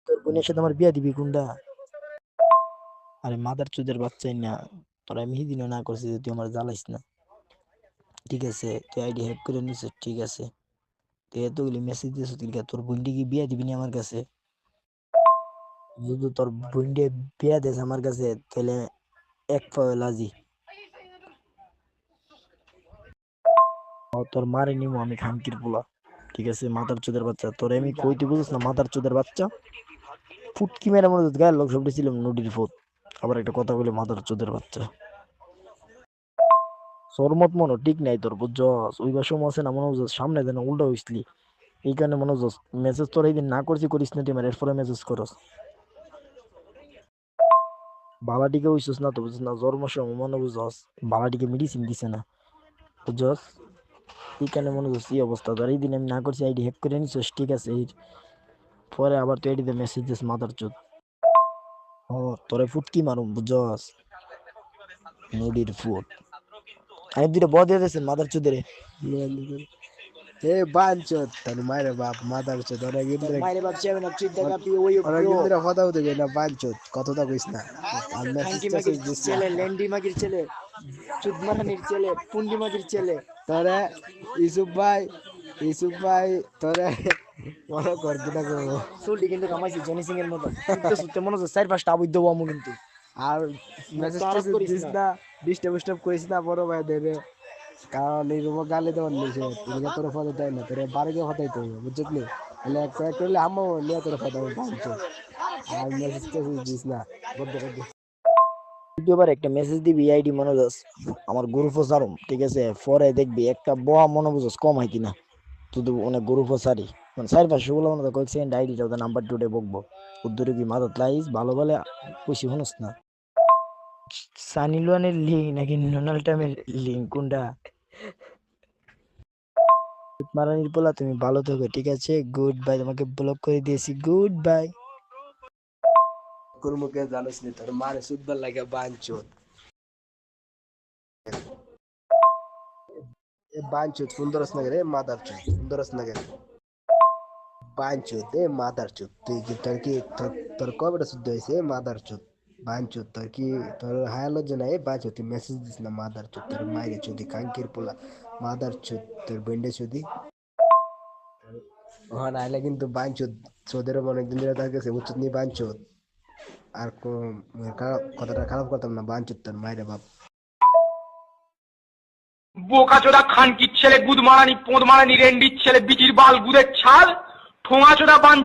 তোর বোনের সাথে আমার বিয়া দিবি কোনটা? আরে মাদার চোদের বাচ্চাই না, তোরা আমি দিনও না করছি যে তুই আমার জ্বালাইস না। ঠিক আছে, তুই আইডি হ্যাক করে নিছিস, ঠিক আছে। তুই এতগুলি মেসেজ দিছিস, তুই তোর বোনটি কি বিয়া দিবি না আমার কাছে? যদি তোর বোনটি বিয়া দেস আমার কাছে, তাহলে এক পাওয়ে লাজি। তোর মারে নিমো আমি খানকির পোলা। ঠিক আছে, মাদার চোদের বাচ্চা, তোরে আমি কইতে বুঝিস না, মাদার চোদের বাচ্চা। ফুটকি মেরে মনে হচ্ছে গায়ের লোক সব ছিলাম নদীর ফোট। আবার একটা কথা বলে মাদার চোদের বাচ্চা। সরমত মনো ঠিক নাই তোর, বুঝছস? ওইবার সময় আছে না, মনে হচ্ছে সামনে দেন উল্টা হইসলি। এই কারণে মনে হচ্ছে মেসেজ তোর এই দিন না করছি, করিস না টিমের, এরপরে মেসেজ করস। বালাটিকে হইছিস না তো, বুঝছিস না? জন্ম সময় মনে বুঝছস বালাটিকে মেডিসিন দিছে না, বুঝছস? এই কারণে মনে হচ্ছে এই অবস্থা তোর। এই দিন আমি না করছি, আইডি হ্যাক করে নিছিস, ঠিক আছে। এই পরে আবার তুই আইডিতে মেসেজ দিস মাদার চোদ। ও, তোরে ফুটকি মারুম, বুঝছস? নদীর ফুট। আমি দুইটা বদ দিয়ে দিয়েছেন মাদার চোদের। এ বাঞ্চত তার মায়ের বাপ মাদার চোদ ওরা কিন্তু মাইরে বাপ চেবে না, চুদ দেখা তুই ওই ওরা ব্রো। কিন্তু কথাও দেবে না বাঞ্চত কথাটা কইস না আর মেসেজ খানকি মাগির টেসেজ দিস না ছেলে, ল্যান্ডি মাগির ছেলে, চুদমারানির ছেলে, পুন্ডি মাগির ছেলে। তোরা ইসুফ ভাই তোরা মনে করবি না গো চুলটি কিন্তু কামাইছি জনি সিং এর মতো। সুত্তে সুত্তে মনে হচ্ছে 4-5টা আবদ্ধ হবো কিন্তু। আর মেসেজ তারক টেসেজ করিস দিস না। না ডিস্টার্ব করিস না বড় ভাই দেবে কারণ এই রুমে গালি দেওয়ার নিছে তুমি তোর ফটো দেয় না তোর বাড়িতে ফটাইতে হবে বুঝলি এলে কয়েক করলে আম্মা নিয়ে তোর ফটো বাঞ্চত আর মেসেজ টেসেজ দিস না বদ্ধ বদ্ধ দ্বিতীয়বার একটা মেসেজ দিবি আইডি মনোজাস আমার গ্রুপও সারুম, ঠিক আছে। পরে দেখবি একটা বহা মনোবুঝস কম হয় কিনা। তুই তো অনেক গ্রুপও সারি, মানে 4-500 গুলো মনে কয়েক সেকেন্ড আইডিটা ওদের নাম্বার টুটে বকবো। উদ্দুরে কি মাদত লাইস ভালো বলে খুশি শুনস না। সানি লিওনের লিঙ্ক নাকি ডোনাল্ড ট্রাম্পের লিঙ্ক কোনটা? মারানির পোলা, তুমি ভালো থাকো, ঠিক আছে। গুড বাই, তোমাকে ব্লক করে দিয়েছি, গুড বাই। কুরমুকে জানিস নি তোর মারে সুদবার লাগে বাঞ্চত এ বাঞ্চত সুন্দরস নগরে মাদারচত সুন্দরস নগরে বাঞ্চত এ মাদারচত তুই কি তোর কি তোর কবেটা শুদ্ধ হয়েছে মাদারচত বাঞ্চত তোর কি তোর হায়ালো জানা এ বাঞ্চত তুই মেসেজ দিস না মাদারচত তোর মাইরে চুদি কাঙ্কির পোলা মাদারচত তোর বেন্ডে চুদি ওখানে আইলে কিন্তু বাঞ্চত চোদের অনেকদিন ধরে তার কাছে উচিত নি বাঞ্চত আর কথাটা খারাপ করতাম না বাঞ্চত তোর মাইরে বাপ বোকাচোদা খানকির ছেলে, গুদ মারানি, পোঁদ মারানি, রেন্ডির ছেলে, বিচির বাল, গুদের ছাল, ঠোঙাচোদা বান